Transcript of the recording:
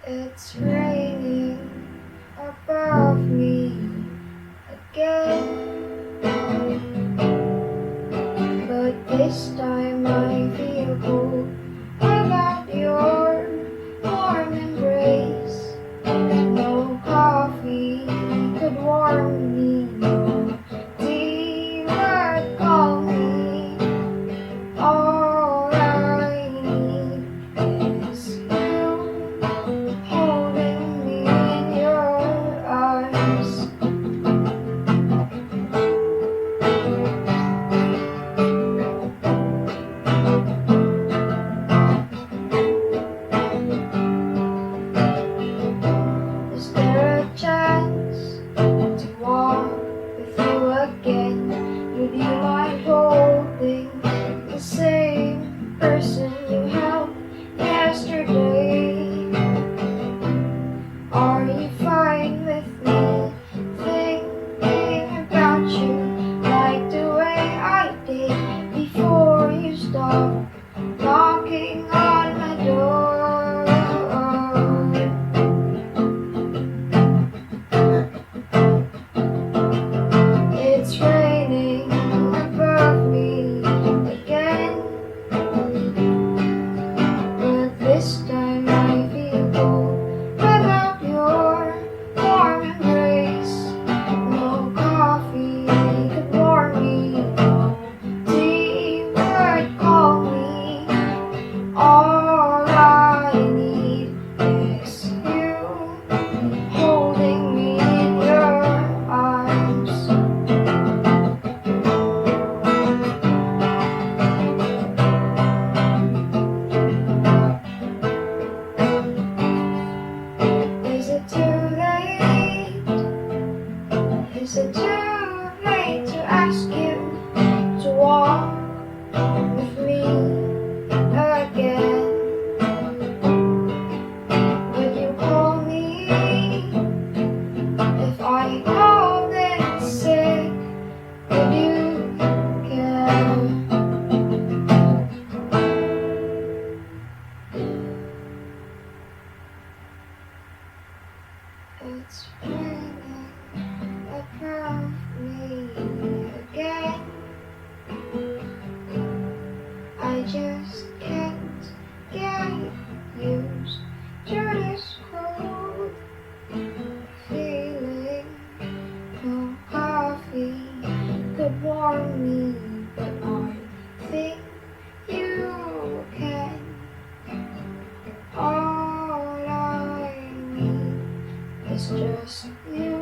It's raining above me again, but this time I feel cold without your warm embrace. No coffee could warm me, no tea would calm me. All I need is you holding me in your arms. Is there a chance to walk with you again? Would you mind holding the same person you held yesterday? Are you fine with me thinking about you like the way I did before you stopped knocking on my door? It's raining above me again, but this time I feel cold without your warm embrace. No coffee could warm me, no tea would calm me. All I need is you holding me in your arms. Is it too late? Is it too late to ask you to walk with me again? Would you call me if I called in sick? Would you care? It's raining above me again. I just can't get used to this cold feeling. No coffee could warm me, but I think you can. All I need is just you